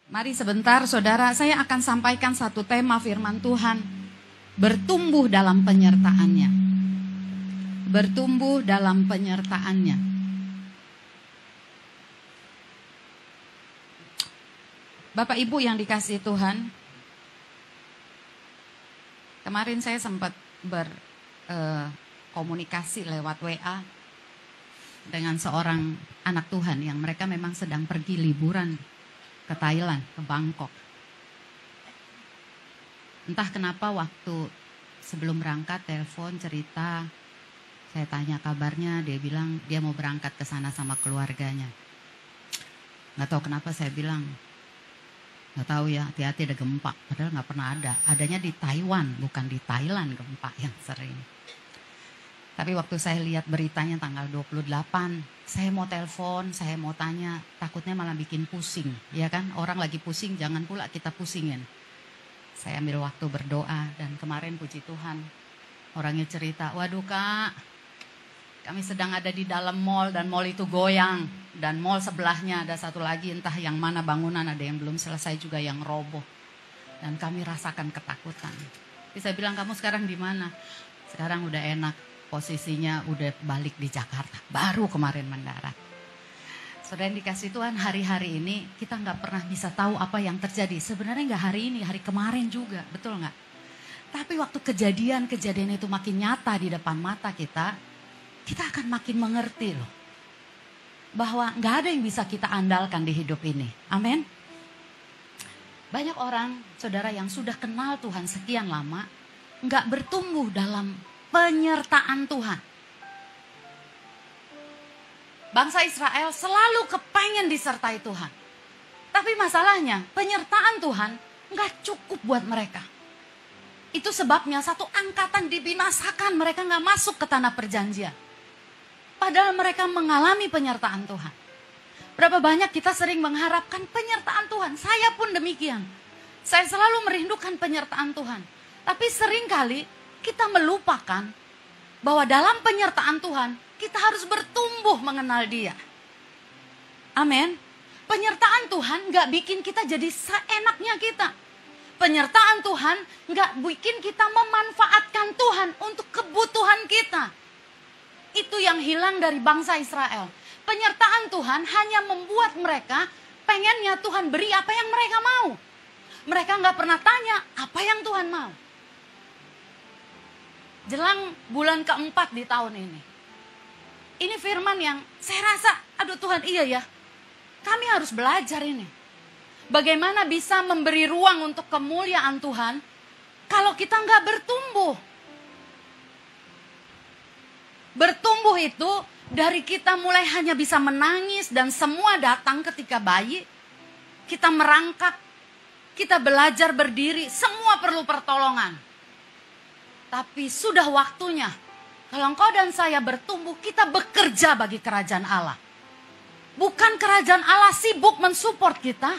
Mari sebentar saudara, saya akan sampaikan satu tema firman Tuhan. Bertumbuh dalam penyertaannya. Bertumbuh dalam penyertaannya. Bapak Ibu yang dikasihi Tuhan, kemarin saya sempat berkomunikasi lewat WA dengan seorang anak Tuhan yang mereka memang sedang pergi liburan ke Thailand, ke Bangkok. Entah kenapa waktu sebelum berangkat telepon cerita, saya tanya kabarnya, dia bilang dia mau berangkat ke sana sama keluarganya. Nggak tahu kenapa saya bilang, nggak tahu ya, hati-hati ada gempa. Padahal nggak pernah ada. Adanya di Taiwan, bukan di Thailand gempa yang sering. Tapi waktu saya lihat beritanya tanggal 28, saya mau telepon, saya mau tanya, takutnya malah bikin pusing. Ya kan, orang lagi pusing, jangan pula kita pusingin. Saya ambil waktu berdoa dan kemarin puji Tuhan, orangnya cerita, waduh Kak, kami sedang ada di dalam mall dan mall itu goyang. Dan mall sebelahnya ada satu lagi, entah yang mana bangunan, ada yang belum selesai juga yang roboh. Dan kami rasakan ketakutan. Jadi saya bilang, kamu sekarang di mana? Sekarang udah enak. Posisinya udah balik di Jakarta, baru kemarin mendarat. Saudara yang dikasih Tuhan, hari-hari ini kita nggak pernah bisa tahu apa yang terjadi. Sebenarnya nggak hari ini, hari kemarin juga, betul nggak? Tapi waktu kejadian-kejadian itu makin nyata di depan mata kita akan makin mengerti loh. Bahwa nggak ada yang bisa kita andalkan di hidup ini. Amin. Banyak orang, saudara yang sudah kenal Tuhan sekian lama, nggak bertumbuh dalam penyertaan Tuhan. Bangsa Israel selalu kepengen disertai Tuhan. Tapi masalahnya penyertaan Tuhan gak cukup buat mereka. Itu sebabnya satu angkatan dibinasakan, mereka gak masuk ke tanah perjanjian. Padahal mereka mengalami penyertaan Tuhan. Berapa banyak kita sering mengharapkan penyertaan Tuhan. Saya pun demikian. Saya selalu merindukan penyertaan Tuhan. Tapi seringkali kita melupakan bahwa dalam penyertaan Tuhan kita harus bertumbuh mengenal Dia. Amin. Penyertaan Tuhan gak bikin kita jadi seenaknya kita. Penyertaan Tuhan gak bikin kita memanfaatkan Tuhan untuk kebutuhan kita. Itu yang hilang dari bangsa Israel. Penyertaan Tuhan hanya membuat mereka pengennya Tuhan beri apa yang mereka mau. Mereka gak pernah tanya apa yang Tuhan mau. Jelang bulan keempat di tahun ini. Ini firman yang saya rasa, aduh Tuhan iya ya. Kami harus belajar ini. Bagaimana bisa memberi ruang untuk kemuliaan Tuhan kalau kita nggak bertumbuh. Bertumbuh itu dari kita mulai hanya bisa menangis dan semua datang ketika bayi. Kita merangkak, kita belajar berdiri, semua perlu pertolongan. Tapi sudah waktunya, kalau engkau dan saya bertumbuh, kita bekerja bagi kerajaan Allah. Bukan kerajaan Allah sibuk mensupport kita,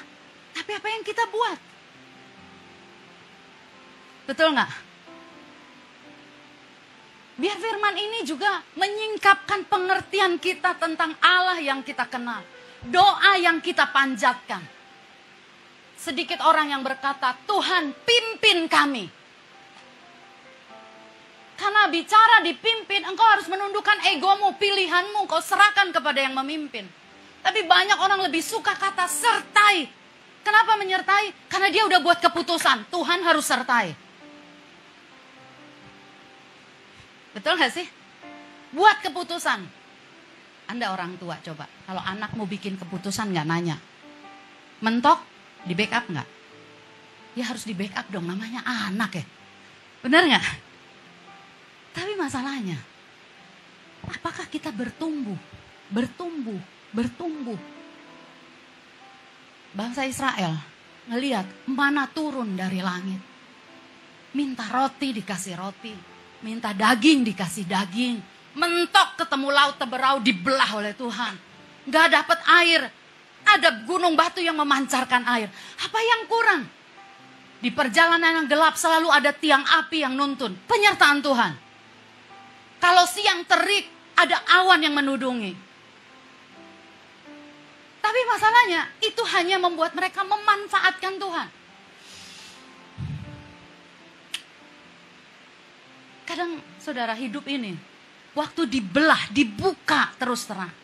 tapi apa yang kita buat. Betul nggak? Biar firman ini juga menyingkapkan pengertian kita tentang Allah yang kita kenal. Doa yang kita panjatkan. Sedikit orang yang berkata, Tuhan pimpin kami. Karena bicara dipimpin, engkau harus menundukkan egomu, pilihanmu, engkau serahkan kepada yang memimpin. Tapi banyak orang lebih suka kata sertai. Kenapa menyertai? Karena dia udah buat keputusan, Tuhan harus sertai. Betul gak sih? Buat keputusan. Anda orang tua coba, kalau anak mau bikin keputusan gak nanya. Mentok, di backup gak? Ya harus di backup dong, namanya anak ya. Benar gak? Tapi masalahnya, apakah kita bertumbuh? Bangsa Israel ngelihat mana turun dari langit. Minta roti dikasih roti, minta daging dikasih daging. Mentok ketemu laut Teberau dibelah oleh Tuhan. Gak dapat air, ada gunung batu yang memancarkan air. Apa yang kurang? Di perjalanan yang gelap selalu ada tiang api yang nuntun. Penyertaan Tuhan. Kalau siang terik, ada awan yang menudungi. Tapi masalahnya itu hanya membuat mereka memanfaatkan Tuhan. Kadang saudara hidup ini, waktu dibelah, dibuka terus terang,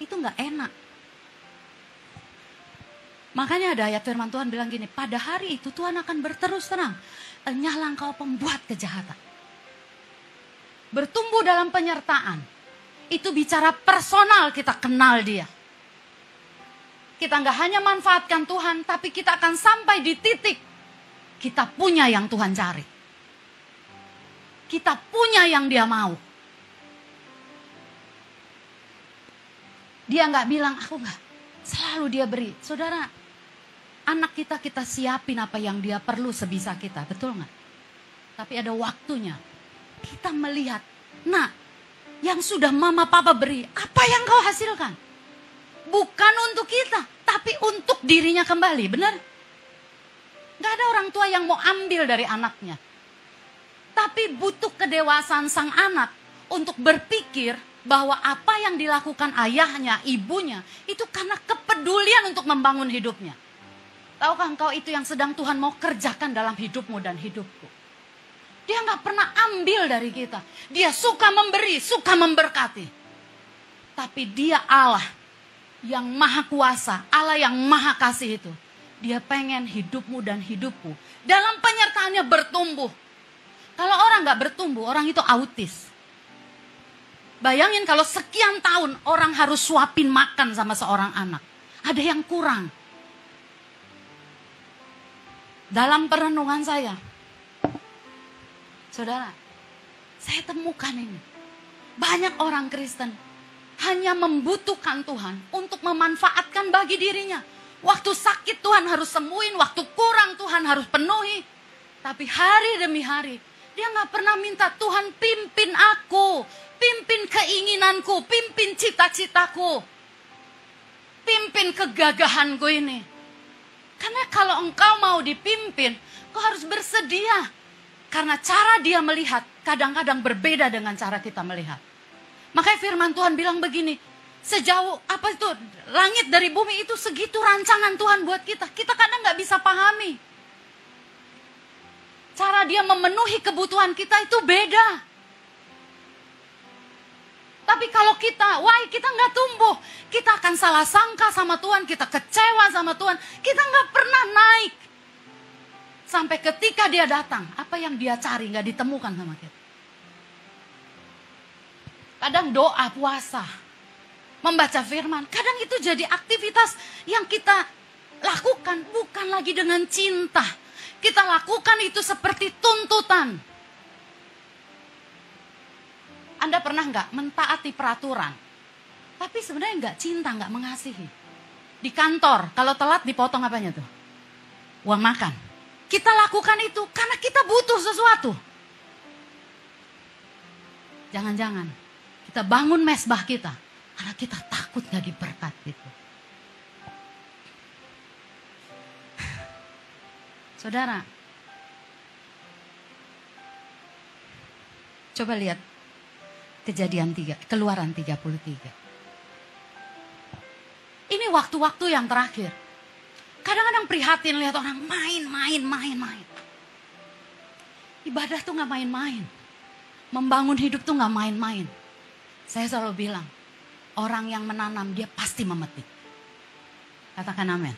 itu gak enak. Makanya ada ayat firman Tuhan bilang gini, pada hari itu Tuhan akan berterus terang, enyahlah engkau pembuat kejahatan. Bertumbuh dalam penyertaan, itu bicara personal, kita kenal dia. Kita gak hanya manfaatkan Tuhan, tapi kita akan sampai di titik kita punya yang Tuhan cari. Kita punya yang dia mau. Dia gak bilang, aku gak. Selalu dia beri. Saudara, anak kita siapin apa yang dia perlu sebisa kita. Betul gak? Tapi ada waktunya. Kita melihat, nah, yang sudah mama papa beri, apa yang kau hasilkan? Bukan untuk kita, tapi untuk dirinya kembali, benar? Gak ada orang tua yang mau ambil dari anaknya. Tapi butuh kedewasaan sang anak untuk berpikir bahwa apa yang dilakukan ayahnya, ibunya, itu karena kepedulian untuk membangun hidupnya. Tahukah engkau itu yang sedang Tuhan mau kerjakan dalam hidupmu dan hidupku? Dia gak pernah ambil dari kita. Dia suka memberi, suka memberkati. Tapi dia Allah yang maha kuasa, Allah yang maha kasih itu. Dia pengen hidupmu dan hidupku dalam penyertaannya bertumbuh. Kalau orang gak bertumbuh, orang itu autis. Bayangin kalau sekian tahun orang harus suapin makan sama seorang anak. Ada yang kurang. Dalam perenungan saya, saudara, saya temukan ini. Banyak orang Kristen hanya membutuhkan Tuhan untuk memanfaatkan bagi dirinya. Waktu sakit Tuhan harus sembuhin, waktu kurang Tuhan harus penuhi. Tapi hari demi hari, dia gak pernah minta Tuhan pimpin aku, pimpin keinginanku, pimpin cita-citaku, pimpin kegagahanku ini. Karena kalau engkau mau dipimpin, kau harus bersedia. Karena cara dia melihat kadang-kadang berbeda dengan cara kita melihat. Makanya firman Tuhan bilang begini, sejauh apa itu langit dari bumi itu segitu rancangan Tuhan buat kita. Kita kadang gak bisa pahami. Cara dia memenuhi kebutuhan kita itu beda. Tapi kalau kita gak tumbuh. Kita akan salah sangka sama Tuhan, kita kecewa sama Tuhan. Kita gak pernah naik. Sampai ketika dia datang, apa yang dia cari gak ditemukan sama kita. Kadang doa, puasa, membaca firman, kadang itu jadi aktivitas yang kita lakukan bukan lagi dengan cinta. Kita lakukan itu seperti tuntutan. Anda pernah nggak mentaati peraturan? Tapi sebenarnya nggak cinta, nggak mengasihi. Di kantor, kalau telat dipotong apanya tuh? Uang makan. Kita lakukan itu karena kita butuh sesuatu. Jangan-jangan kita bangun mesbah kita karena kita takut nggak diberkat gitu. Saudara, coba lihat Keluaran 33. Ini waktu-waktu yang terakhir. Kadang-kadang prihatin lihat orang main. Ibadah tuh gak main-main. Membangun hidup tuh gak main-main. Saya selalu bilang, orang yang menanam dia pasti memetik. Katakan amin.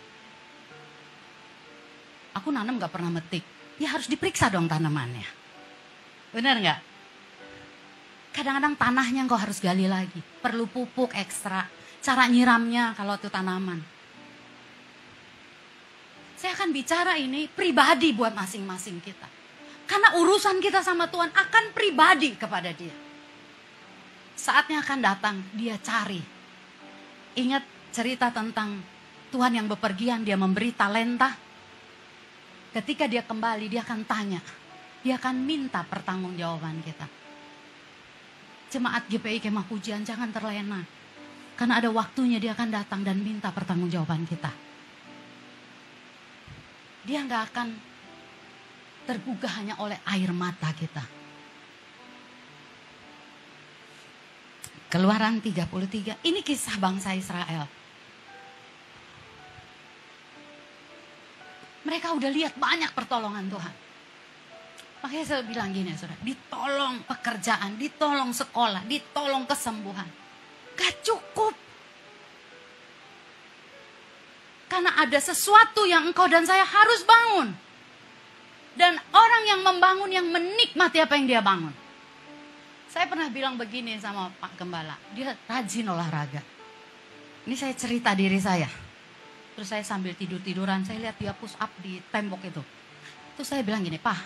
Aku nanam gak pernah metik. Ya harus diperiksa dong tanamannya. Benar gak? Kadang-kadang tanahnya engkau harus gali lagi. Perlu pupuk ekstra. Cara nyiramnya kalau itu tanaman. Saya akan bicara ini pribadi buat masing-masing kita. Karena urusan kita sama Tuhan akan pribadi kepada dia. Saatnya akan datang, dia cari. Ingat cerita tentang Tuhan yang bepergian, dia memberi talenta. Ketika dia kembali, dia akan tanya. Dia akan minta pertanggungjawaban kita. Jemaat GPI Kemah Pujian jangan terlena. Karena ada waktunya dia akan datang dan minta pertanggungjawaban kita. Dia gak akan tergugah hanya oleh air mata kita. Keluaran 33, ini kisah bangsa Israel. Mereka udah lihat banyak pertolongan Tuhan. Makanya saya bilang gini ya saudara, ditolong pekerjaan, ditolong sekolah, ditolong kesembuhan. Gak cukup. Karena ada sesuatu yang engkau dan saya harus bangun. Dan orang yang membangun yang menikmati apa yang dia bangun. Saya pernah bilang begini sama Pak Gembala, dia rajin olahraga. Ini saya cerita diri saya. Terus saya sambil tidur-tiduran, saya lihat dia push up di tembok itu. Terus saya bilang gini, Pak,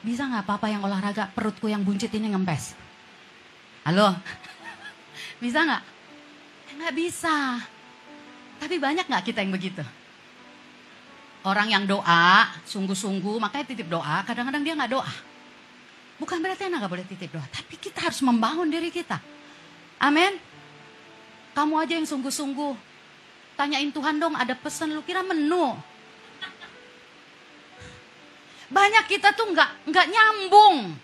bisa gak Papa yang olahraga, perutku yang buncit ini ngempes? Halo? Bisa gak? Nggak bisa. Tapi banyak gak kita yang begitu? Orang yang doa, sungguh-sungguh, makanya titip doa, kadang-kadang dia gak doa. Bukan berarti anak gak boleh titip doa, tapi kita harus membangun diri kita. Amin. Kamu aja yang sungguh-sungguh, tanyain Tuhan dong, ada pesan, lu kira menu. Banyak kita tuh nggak nyambung.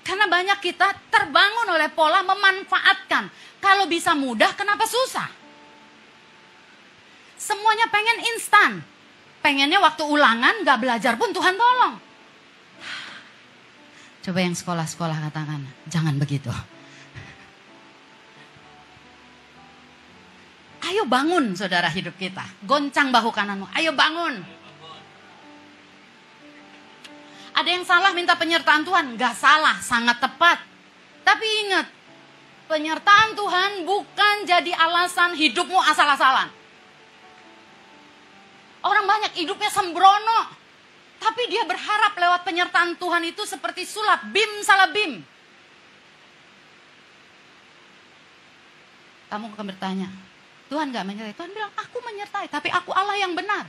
Karena banyak kita terbangun oleh pola memanfaatkan. Kalau bisa mudah, kenapa susah? Semuanya pengen instan. Pengennya waktu ulangan gak belajar pun Tuhan tolong. Coba yang sekolah-sekolah katakan, jangan begitu. Ayo bangun saudara hidup kita. Goncang bahu kananmu, ayo bangun. Ada yang salah minta penyertaan Tuhan? Gak salah, sangat tepat. Tapi ingat, penyertaan Tuhan bukan jadi alasan hidupmu asal-asalan. Orang banyak hidupnya sembrono. Tapi dia berharap lewat penyertaan Tuhan itu seperti sulap, bim salah bim. Kamu akan bertanya, Tuhan gak menyertai? Tuhan bilang, aku menyertai, tapi aku Allah yang benar.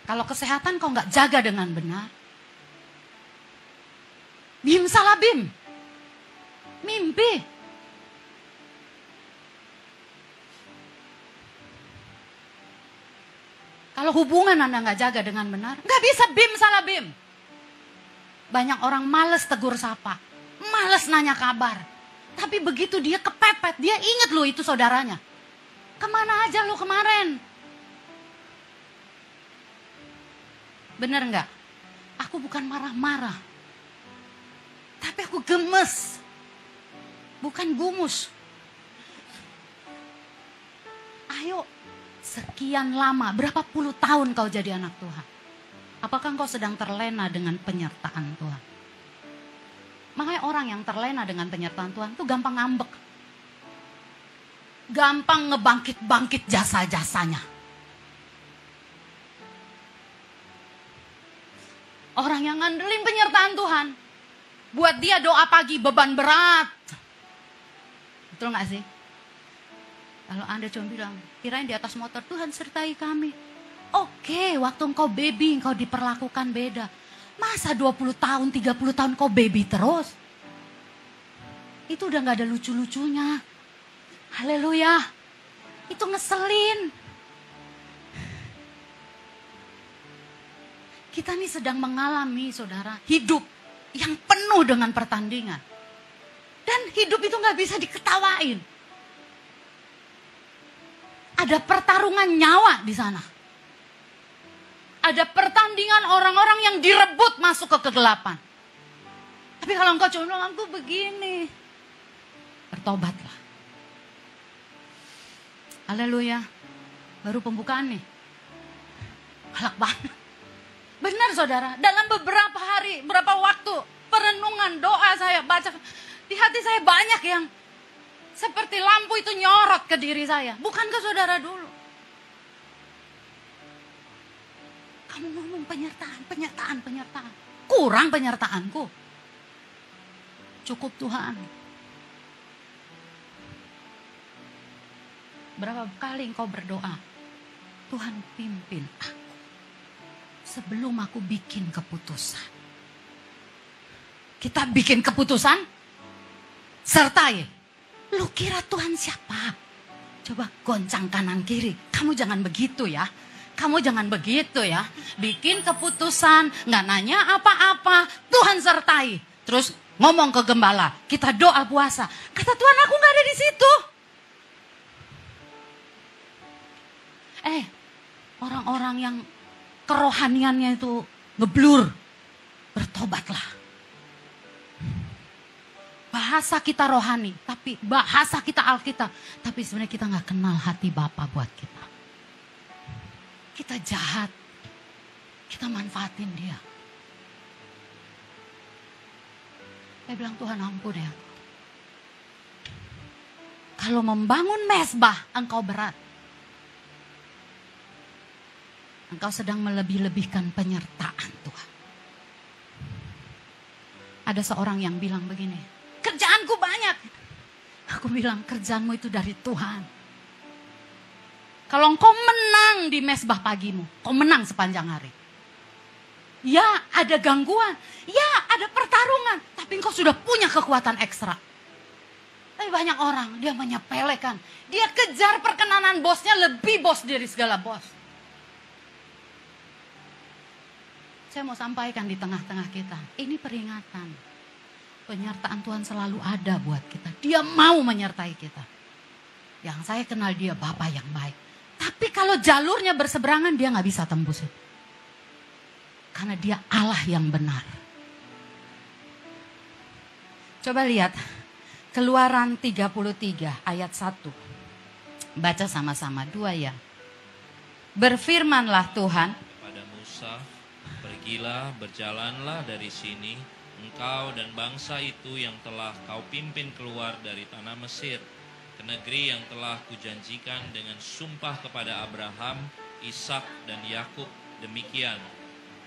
Kalau kesehatan kau gak jaga dengan benar, bim salah bim. Mimpi. Kalau hubungan Anda gak jaga dengan benar, gak bisa bim salah bim. Banyak orang males tegur sapa, males nanya kabar. Tapi begitu dia kepepet, dia ingat loh itu saudaranya. Kemana aja lo kemarin? Bener gak? Aku bukan marah-marah. Tapi aku gemes. Bukan gumus. Ayo. Sekian lama, berapa puluh tahun kau jadi anak Tuhan. Apakah kau sedang terlena dengan penyertaan Tuhan? Makanya orang yang terlena dengan penyertaan Tuhan itu gampang ngambek. Gampang ngebangkit-bangkit jasa-jasanya. Orang yang ngandelin penyertaan Tuhan, buat dia doa pagi beban berat. Betul gak sih? Kalau Anda cuma bilang, kirain di atas motor, Tuhan sertai kami. Oke, waktu engkau baby, engkau diperlakukan beda. Masa 20 tahun, 30 tahun kau baby terus? Itu udah gak ada lucu-lucunya. Haleluya. Itu ngeselin. Kita nih sedang mengalami, saudara, hidup yang penuh dengan pertandingan. Dan hidup itu gak bisa diketawain. Ada pertarungan nyawa di sana. Ada pertandingan orang-orang yang direbut masuk ke kegelapan. Tapi kalau engkau cuma bilang, aku begini. Bertobatlah. Haleluya. Baru pembukaan nih. Galak banget. Benar saudara, dalam beberapa hari, beberapa waktu, perenungan, doa saya baca. Di hati saya banyak yang seperti lampu itu nyorot ke diri saya. Bukan ke saudara dulu. Kamu ngomong penyertaan. Kurang penyertaanku. Cukup Tuhan. Berapa kali engkau berdoa, Tuhan pimpin aku. Sebelum aku bikin keputusan. Kita bikin keputusan, sertai. Lu kira Tuhan siapa? Coba goncang kanan kiri. Kamu jangan begitu ya. Kamu jangan begitu ya. Bikin keputusan, gak nanya apa-apa. Tuhan sertai. Terus ngomong ke gembala. Kita doa puasa. Kata Tuhan, aku gak ada di situ. Orang-orang yang kerohaniannya itu ngeblur, bertobatlah. Bahasa kita rohani, tapi bahasa kita Alkitab. Tapi sebenarnya kita gak kenal hati Bapa buat kita. Kita jahat, kita manfaatin dia. Saya bilang, Tuhan ampun ya. Kalau membangun mezbah, engkau berat. Engkau sedang melebih-lebihkan penyertaan Tuhan. Ada seorang yang bilang begini, kerjaanku banyak. Aku bilang, kerjaanmu itu dari Tuhan. Kalau engkau menang di mezbah pagimu, kau menang sepanjang hari. Ya, ada gangguan. Ya, ada pertarungan. Tapi engkau sudah punya kekuatan ekstra. Tapi banyak orang, dia menyepelekan. Dia kejar perkenanan bosnya lebih bos dari segala bos. Saya mau sampaikan di tengah-tengah kita, ini peringatan. Penyertaan Tuhan selalu ada buat kita. Dia mau menyertai kita. Yang saya kenal dia Bapa yang baik. Tapi kalau jalurnya berseberangan, dia gak bisa tembus itu. Karena dia Allah yang benar. Coba lihat, Keluaran 33 ayat 1. Baca sama-sama, 2 ya. Berfirmanlah Tuhan kepada Musa, pergilah, berjalanlah dari sini, engkau dan bangsa itu yang telah kau pimpin keluar dari tanah Mesir, ke negeri yang telah kujanjikan dengan sumpah kepada Abraham, Ishak dan Yakub. Demikian,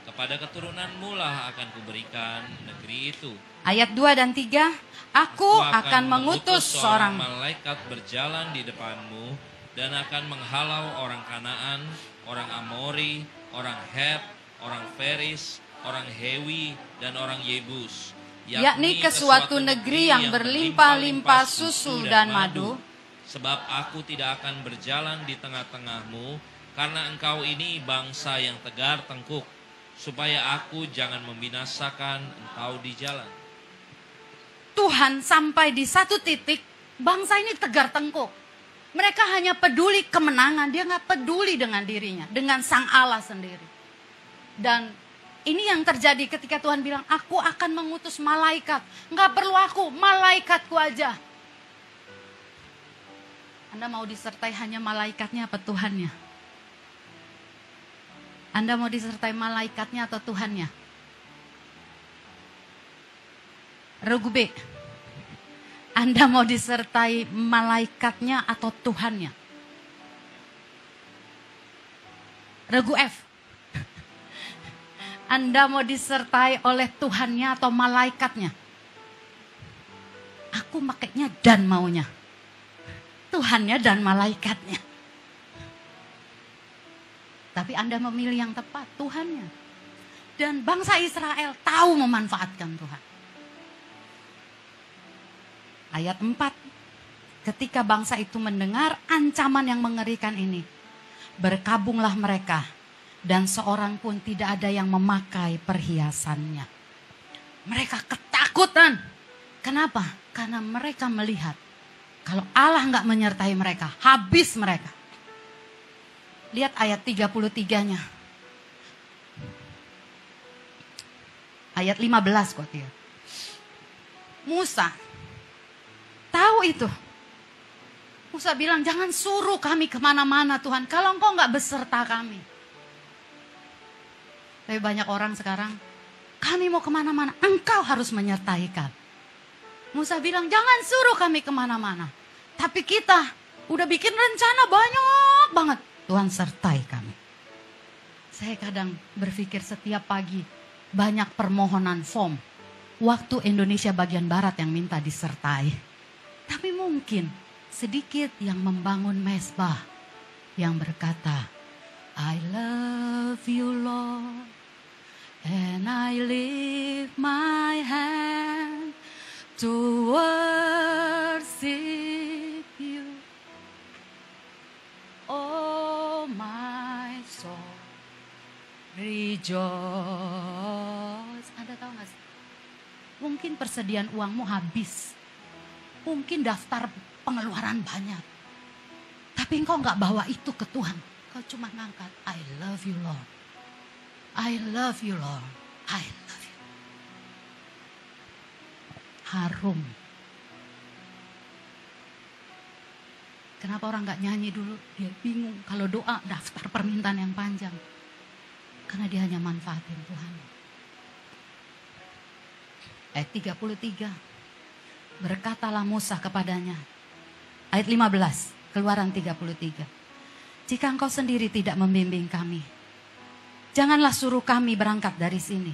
kepada keturunanmu lah akan kuberikan negeri itu. Ayat 2 dan 3, Aku akan mengutus seorang malaikat berjalan di depanmu dan akan menghalau orang Kanaan, orang Amori, orang Het, orang Feris, orang Hewi, dan orang Yebus, yakni ke suatu negeri yang berlimpah-limpah susu dan madu. Sebab aku tidak akan berjalan di tengah-tengahmu, karena engkau ini bangsa yang tegar tengkuk, supaya aku jangan membinasakan engkau di jalan. Tuhan sampai di satu titik, bangsa ini tegar tengkuk. Mereka hanya peduli kemenangan, dia gak peduli dengan dirinya, dengan sang Allah sendiri. Dan ini yang terjadi ketika Tuhan bilang, aku akan mengutus malaikat. Gak perlu aku, malaikatku aja. Anda mau disertai hanya malaikatnya apa Tuhannya? Anda mau disertai malaikatnya atau Tuhannya? Regu B. Anda mau disertai malaikatnya atau Tuhannya? Regu F. Anda mau disertai oleh Tuhannya atau malaikatnya? Aku makainya dan maunya. Tuhannya dan malaikatnya. Tapi Anda memilih yang tepat, Tuhannya. Dan bangsa Israel tahu memanfaatkan Tuhan. Ayat 4. Ketika bangsa itu mendengar ancaman yang mengerikan ini, berkabunglah mereka. Dan seorang pun tidak ada yang memakai perhiasannya. Mereka ketakutan. Kenapa? Karena mereka melihat. Kalau Allah gak menyertai mereka, habis mereka. Lihat ayat 33-nya. Ayat 15 kok dia. Musa tahu itu. Musa bilang, jangan suruh kami kemana-mana Tuhan. Kalau engkau gak beserta kami. Tapi banyak orang sekarang, kami mau kemana-mana, engkau harus menyertai kami. Musa bilang, jangan suruh kami kemana-mana. Tapi kita udah bikin rencana banyak banget. Tuhan sertai kami. Saya kadang berpikir setiap pagi, banyak permohonan form. Waktu Indonesia bagian Barat yang minta disertai. Tapi mungkin sedikit yang membangun mezbah. Yang berkata, I love you Lord. And I lift my hand to worship you. Oh my soul, rejoice. Anda tahu gak sih? Mungkin persediaan uangmu habis. Mungkin daftar pengeluaran banyak. Tapi engkau gak bawa itu ke Tuhan. Kau cuma ngangkat, I love you Lord. I love you Lord. I love you. Harum. Kenapa orang gak nyanyi dulu? Dia bingung kalau doa daftar permintaan yang panjang. Karena dia hanya manfaatin Tuhan. Ayat 33. Berkatalah Musa kepadanya. Ayat 15. Keluaran 33. Jika engkau sendiri tidak membimbing kami, janganlah suruh kami berangkat dari sini.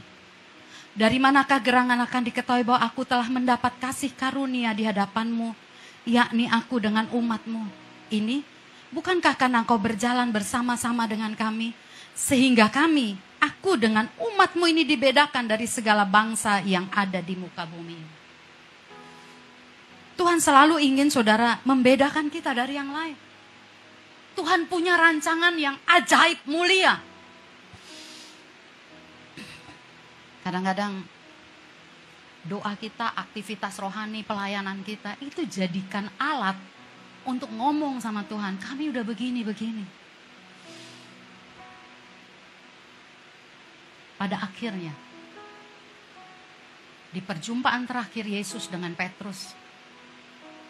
Dari manakah gerangan akan diketahui bahwa aku telah mendapat kasih karunia di hadapanmu, yakni aku dengan umatmu ini? Bukankah karena engkau berjalan bersama-sama dengan kami, sehingga kami, aku dengan umatmu ini dibedakan dari segala bangsa yang ada di muka bumi. Tuhan selalu ingin saudara membedakan kita dari yang lain. Tuhan punya rancangan yang ajaib mulia. Kadang-kadang doa kita, aktivitas rohani, pelayanan kita itu jadikan alat untuk ngomong sama Tuhan. Kami udah begini-begini. Pada akhirnya, di perjumpaan terakhir Yesus dengan Petrus,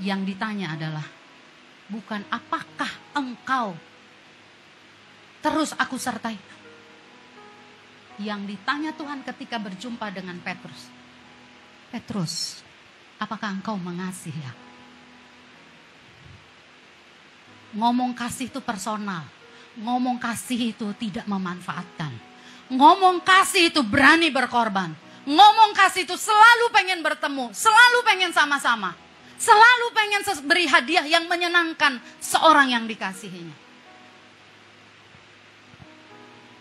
yang ditanya adalah, bukan apakah engkau terus aku sertai? Yang ditanya Tuhan ketika berjumpa dengan Petrus, Petrus, apakah engkau mengasihi aku? Ngomong kasih itu personal. Ngomong kasih itu tidak memanfaatkan. Ngomong kasih itu berani berkorban. Ngomong kasih itu selalu pengen bertemu, selalu pengen sama-sama. Selalu pengen beri hadiah yang menyenangkan seorang yang dikasihinya.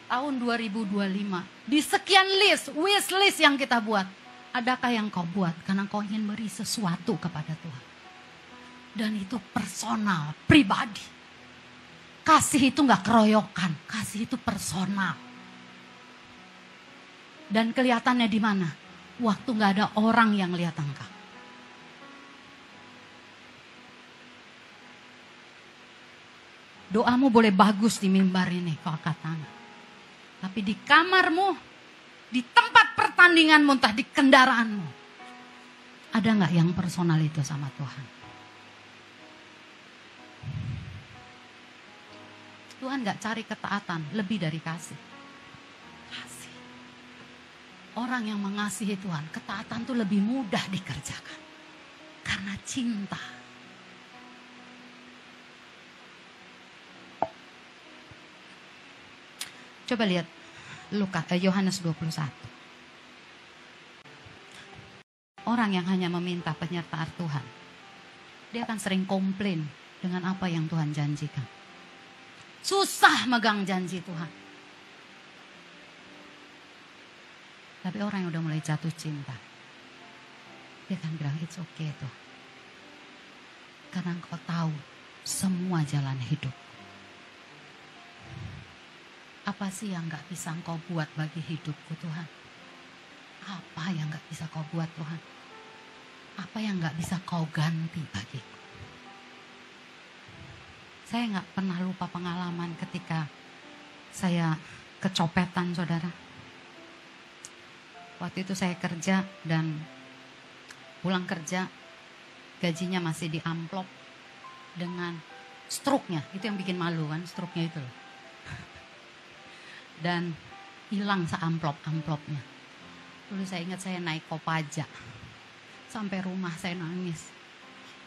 Tahun 2025, di sekian wish list yang kita buat, adakah yang kau buat karena kau ingin beri sesuatu kepada Tuhan? Dan itu personal, pribadi. Kasih itu gak keroyokan, kasih itu personal. Dan kelihatannya di mana? Waktu gak ada orang yang lihat engkau. Doamu boleh bagus di mimbar ini, kau angkat tangan. Tapi di kamarmu, di tempat pertandinganmu, entah di kendaraanmu, ada gak yang personal itu sama Tuhan? Tuhan gak cari ketaatan lebih dari kasih. Kasih. Orang yang mengasihi Tuhan, ketaatan itu lebih mudah dikerjakan. Karena cinta. Coba lihat Yohanes 21. Orang yang hanya meminta penyertaan Tuhan, dia akan sering komplain dengan apa yang Tuhan janjikan. Susah megang janji Tuhan. Tapi orang yang udah mulai jatuh cinta, dia akan bilang it's okay tuh. Karena engkau tahu semua jalan hidup. Apa sih yang gak bisa engkau buat bagi hidupku Tuhan? Apa yang gak bisa kau buat Tuhan? Apa yang gak bisa kau ganti bagiku? Saya gak pernah lupa pengalaman ketika saya kecopetan saudara. Waktu itu saya kerja dan pulang kerja, gajinya masih di amplop dengan struknya. Itu yang bikin malu kan, struknya itu loh. Dan hilang seamplop-amplopnya. Dulu saya ingat saya naik Kopaja. Sampai rumah saya nangis.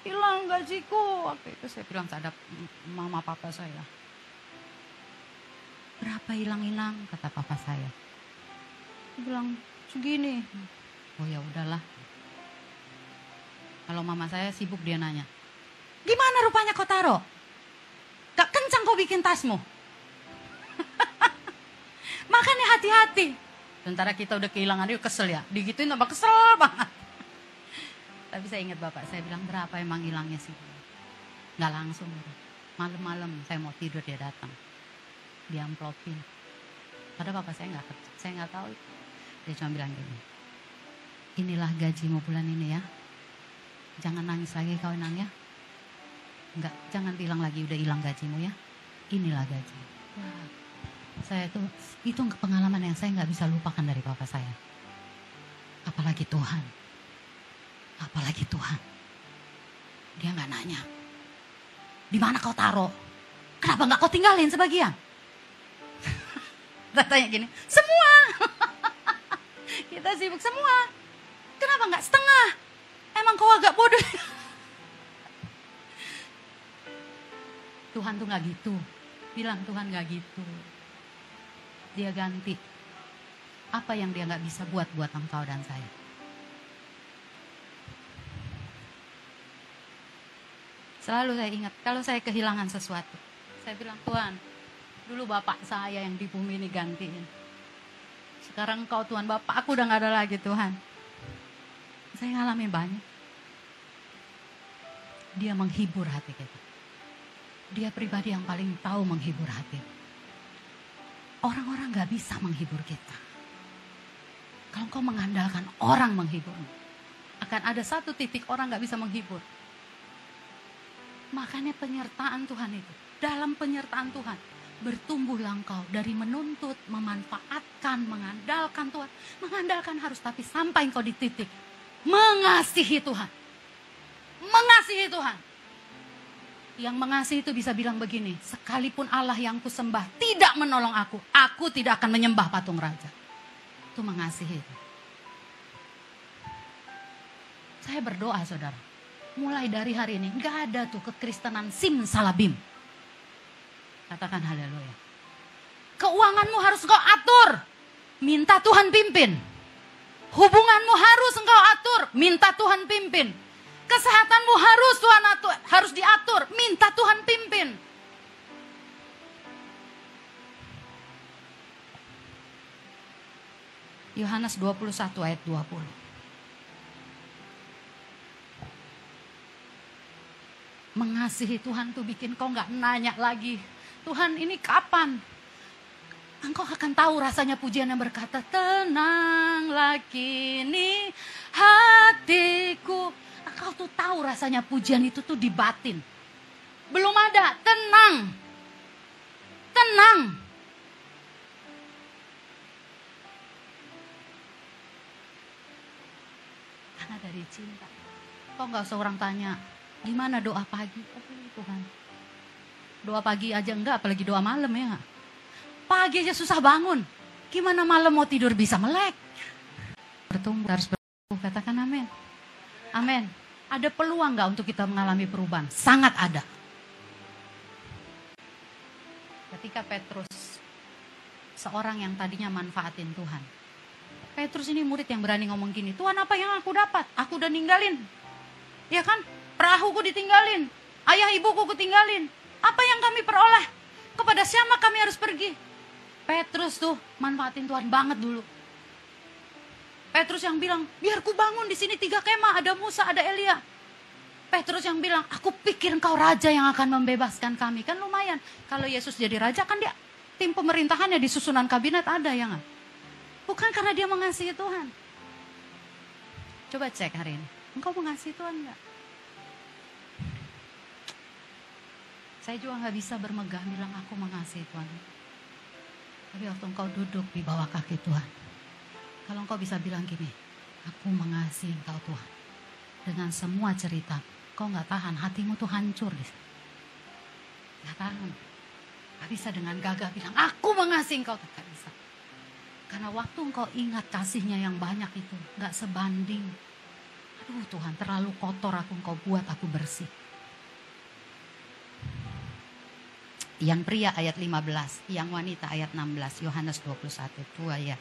Hilang gajiku. Waktu itu saya bilang terhadap mama papa saya. Berapa hilang-hilang? Kata papa saya. Dia bilang segini. Oh ya udahlah. Kalau mama saya sibuk dia nanya. Gimana rupanya kau taruh? Gak kencang kau bikin tasmu? Makanya hati-hati. Sementara kita udah kehilangan dia kesel ya. Digituin tambah kesel banget. Tapi saya ingat bapak saya bilang berapa emang hilangnya sih. Gak langsung. Malam-malam saya mau tidur dia datang. Diamplopin. Padahal bapak saya gak kerja. Saya gak tahu itu. Dia cuma bilang gini. Inilah gajimu bulan ini ya. Jangan nangis lagi kawan ya. Enggak, jangan bilang lagi udah hilang gajimu ya. Inilah gaji. Wah, saya itu pengalaman yang saya nggak bisa lupakan dari papa saya. Apalagi Tuhan. Apalagi Tuhan. Dia nggak nanya, di mana kau taruh? Kenapa nggak kau tinggalin sebagian? Kita tanya gini, semua. Kita sibuk semua. Kenapa nggak setengah? Emang kau agak bodoh? Tuhan tuh nggak gitu. Bilang Tuhan nggak gitu. Dia ganti apa yang dia nggak bisa buat engkau dan saya. Selalu saya ingat kalau saya kehilangan sesuatu, saya bilang, Tuhan, dulu bapak saya yang di bumi ini gantiin. Sekarang Engkau Tuhan, bapak aku udah gak ada lagi Tuhan. Saya ngalamin banyak. Dia menghibur hati kita. Dia pribadi yang paling tahu menghibur hati. Orang-orang gak bisa menghibur kita. Kalau kau mengandalkan orang menghiburmu, akan ada satu titik orang gak bisa menghibur. Makanya penyertaan Tuhan itu, dalam penyertaan Tuhan, bertumbuhlah engkau dari menuntut, memanfaatkan, mengandalkan Tuhan. Mengandalkan harus, tapi sampai engkau di titik mengasihi Tuhan. Mengasihi Tuhan. Yang mengasihi itu bisa bilang begini, sekalipun Allah yang kusembah tidak menolong aku tidak akan menyembah patung raja. Itu mengasihi itu. Saya berdoa saudara, mulai dari hari ini gak ada tuh kekristenan simsalabim. Katakan haleluya. Keuanganmu harus engkau atur, minta Tuhan pimpin. Hubunganmu harus engkau atur, minta Tuhan pimpin. Kesehatanmu harus diatur, minta Tuhan pimpin. Yohanes 21 ayat 20. Mengasihi Tuhan tuh bikin kau gak nanya lagi, Tuhan ini kapan? Engkau akan tahu rasanya pujian yang berkata, tenanglah kini hatiku. Engkau tuh tahu rasanya pujian itu tuh di batin. Belum ada, tenang. Tenang. Karena dari cinta. Kok gak seorang tanya, gimana doa pagi? Oh Tuhan. Doa pagi aja enggak, apalagi doa malam ya. Pagi aja susah bangun. Gimana malam mau tidur bisa melek? Bertumbuh, harus bertumbuh. Katakan amin. Amin. Ada peluang enggak untuk kita mengalami perubahan? Sangat ada. Ketika Petrus, seorang yang tadinya manfaatin Tuhan. Petrus ini murid yang berani ngomong gini, Tuhan apa yang aku dapat? Aku udah ninggalin. Ya kan? Perahuku ditinggalin. Ayah ibuku kutinggalin. Apa yang kami peroleh? Kepada siapa kami harus pergi? Petrus tuh manfaatin Tuhan banget dulu. Petrus yang bilang, biar ku bangun di sini 3 kemah, ada Musa, ada Elia. Petrus yang bilang, aku pikir engkau raja yang akan membebaskan kami. Kan lumayan. Kalau Yesus jadi raja kan dia tim pemerintahannya di susunan kabinet ada ya nggak? Bukan karena dia mengasihi Tuhan. Coba cek hari ini. Engkau mengasihi Tuhan nggak? Saya juga nggak bisa bermegah bilang aku mengasihi Tuhan. Tapi waktu engkau duduk di bawah kaki Tuhan, kalau engkau bisa bilang gini, aku mengasihi engkau Tuhan. Dengan semua cerita, kau nggak tahan, hatimu tuh hancur. Nggak tahan. Nggak bisa dengan gagah bilang, aku mengasihi engkau. Nggak bisa. Karena waktu engkau ingat kasihnya yang banyak itu, nggak sebanding. Aduh Tuhan, terlalu kotor engkau buat aku bersih. Yang pria ayat 15, yang wanita ayat 16, Yohanes 21, itu ayat.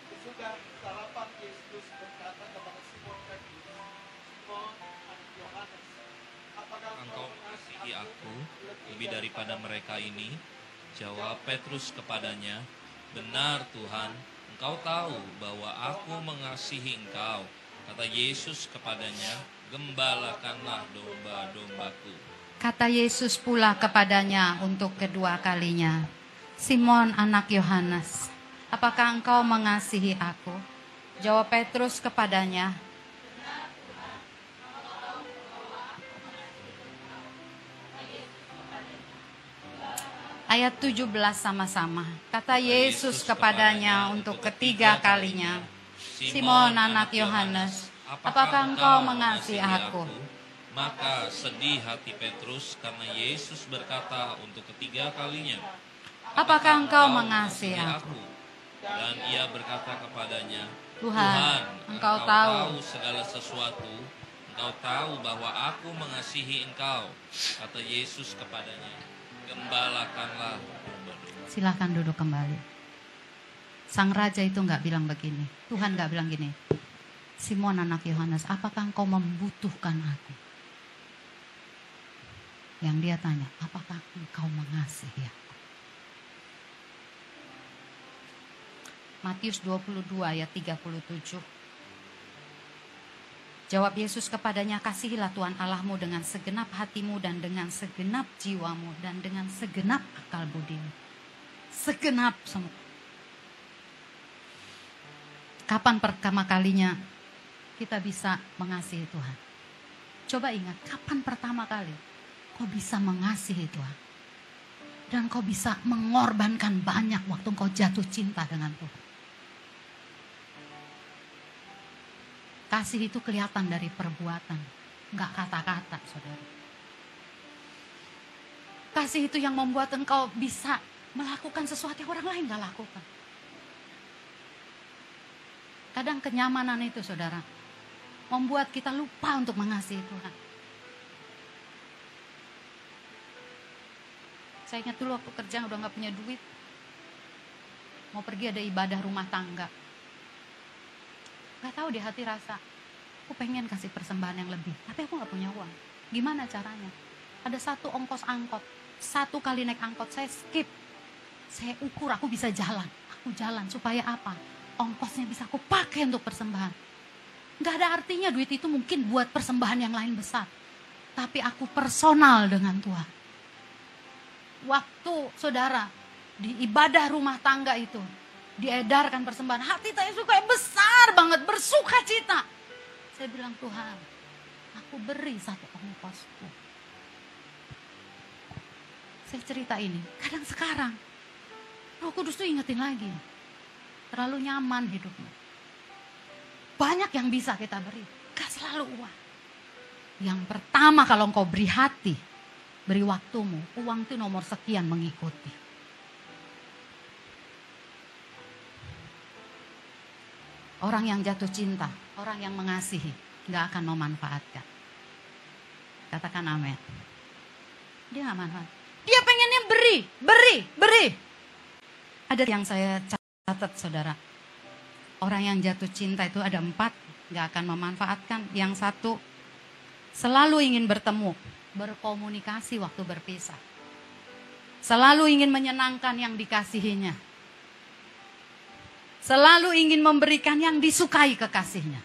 Sesudah sarapan Yesus berkata kepada Simon Petrus, Simon anak Yohanes, apakah engkau mengasihi aku lebih daripada mereka ini? Jawab Petrus kepadanya, benar Tuhan, engkau tahu bahwa aku mengasihi engkau. Kata Yesus kepadanya, gembalakanlah domba-dombaku. Kata Yesus pula kepadanya untuk kedua kalinya, Simon anak Yohanes, apakah engkau mengasihi aku? Jawab Petrus kepadanya, Ayat 17 sama-sama. Kata Yesus kepadanya untuk ketiga kalinya, Simon anak Yohanes, apakah engkau mengasihi aku? Maka sedih hati Petrus karena Yesus berkata untuk ketiga kalinya, Apakah engkau mengasihi aku? Dan ia berkata kepadanya, Tuhan, engkau tahu segala sesuatu. Engkau tahu bahwa aku mengasihi engkau. Kata Yesus kepadanya, gembalakanlah domba-domba. Silahkan duduk kembali. Sang raja itu nggak bilang begini. Tuhan nggak bilang gini. Simon anak Yohanes, apakah engkau membutuhkan aku? Yang dia tanya, apakah engkau mengasihi aku? Matius 22 ayat 37. Jawab Yesus kepadanya, kasihilah Tuhan Allahmu dengan segenap hatimu dan dengan segenap jiwamu dan dengan segenap akal budimu. Segenap semua. Kapan pertama kalinya kita bisa mengasihi Tuhan? Coba ingat, kapan pertama kali kau bisa mengasihi Tuhan? Dan kau bisa mengorbankan banyak waktu kau jatuh cinta dengan Tuhan. Kasih itu kelihatan dari perbuatan, enggak kata-kata, saudara. Kasih itu yang membuat engkau bisa melakukan sesuatu yang orang lain enggak lakukan. Kadang kenyamanan itu, saudara, membuat kita lupa untuk mengasihi Tuhan. Saya ingat dulu waktu kerja udah enggak punya duit, mau pergi ada ibadah rumah tangga. Gak tahu di hati rasa, aku pengen kasih persembahan yang lebih, tapi aku gak punya uang. Gimana caranya? Ada satu ongkos angkot, 1 kali naik angkot saya skip. Saya ukur aku bisa jalan, aku jalan supaya apa? Ongkosnya bisa aku pakai untuk persembahan. Gak ada artinya duit itu mungkin buat persembahan yang lain besar. Tapi aku personal dengan Tuhan. Waktu saudara di ibadah rumah tangga itu, diedarkan persembahan, hati saya suka besar banget, bersuka cita. Saya bilang, Tuhan, aku beri 1 ongkosku. Saya cerita ini, kadang sekarang Roh Kudus tuh ingetin lagi, terlalu nyaman hidupmu. Banyak yang bisa kita beri, gak selalu uang. Yang pertama kalau engkau beri hati, beri waktumu, uang itu nomor sekian mengikuti. Orang yang jatuh cinta, orang yang mengasihi, gak akan memanfaatkan. Katakan amin. Dia gak manfaat. Dia pengennya beri. Ada yang saya catat, saudara. Orang yang jatuh cinta itu ada 4, gak akan memanfaatkan. Yang 1, selalu ingin bertemu, berkomunikasi waktu berpisah. Selalu ingin menyenangkan yang dikasihinya. Selalu ingin memberikan yang disukai kekasihnya.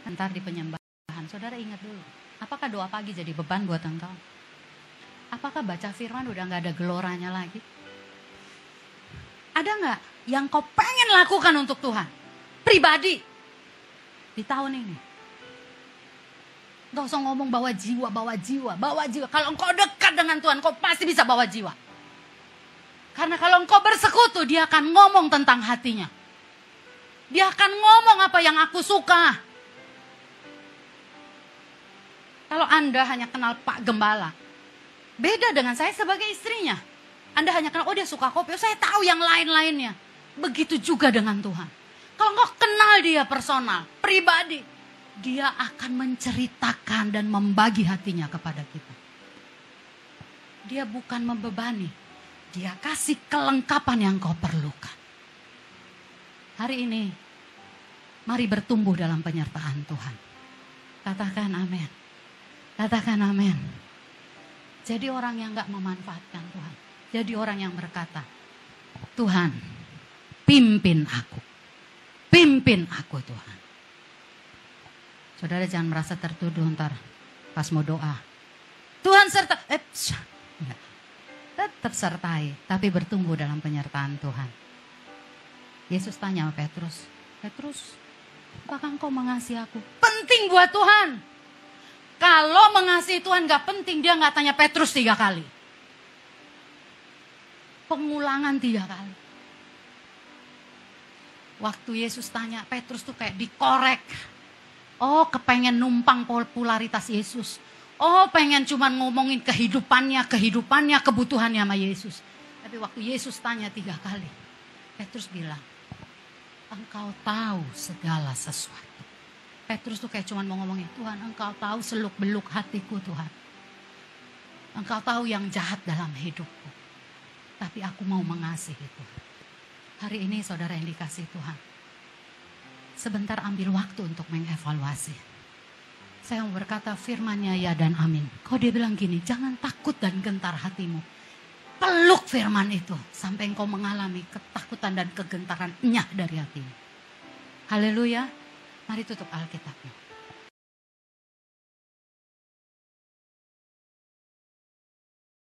Ntar di penyembahan, saudara ingat dulu. Apakah doa pagi jadi beban buat engkau? Apakah baca firman udah gak ada geloranya lagi? Ada gak yang kau pengen lakukan untuk Tuhan? Pribadi. Di tahun ini. Gak usah ngomong bawa jiwa. Kalau engkau dekat dengan Tuhan, kau pasti bisa bawa jiwa. Karena kalau engkau bersekutu, dia akan ngomong tentang hatinya. Dia akan ngomong apa yang aku suka. Kalau Anda hanya kenal Pak Gembala, beda dengan saya sebagai istrinya. Anda hanya kenal, oh dia suka kopi, oh saya tahu yang lain-lainnya. Begitu juga dengan Tuhan. Kalau engkau kenal dia personal, pribadi, dia akan menceritakan dan membagi hatinya kepada kita. Dia bukan membebani. Dia kasih kelengkapan yang kau perlukan. Hari ini, mari bertumbuh dalam penyertaan Tuhan. Katakan amin. Katakan amin. Jadi orang yang gak memanfaatkan Tuhan. Jadi orang yang berkata, Tuhan, pimpin aku. Pimpin aku Tuhan. Saudara jangan merasa tertuduh ntar pas mau doa. Tuhan serta... Tetap sertai, tapi bertumbuh dalam penyertaan Tuhan. Yesus tanya sama Petrus, Petrus, apakah engkau mengasihi aku? Penting buat Tuhan. Kalau mengasihi Tuhan gak penting, dia gak tanya Petrus 3 kali. pengulangan 3 kali. Waktu Yesus tanya, Petrus tuh kayak dikorek. Oh, kepengen numpang popularitas Yesus. Oh, pengen cuman ngomongin kehidupannya, kebutuhannya sama Yesus. Tapi waktu Yesus tanya 3 kali, Petrus bilang, engkau tahu segala sesuatu. Petrus tuh kayak cuman mau ngomongin, Tuhan, engkau tahu seluk-beluk hatiku, Tuhan. Engkau tahu yang jahat dalam hidupku. Tapi aku mau mengasihi Tuhan. Hari ini saudara yang dikasih Tuhan, sebentar ambil waktu untuk mengevaluasi. Saya mau berkata firman-Nya ya dan amin. Kau dia bilang gini, jangan takut dan gentar hatimu. Peluk firman itu sampai engkau mengalami ketakutan dan kegentaran enyah dari hatimu. Haleluya. Mari tutup Alkitabnya.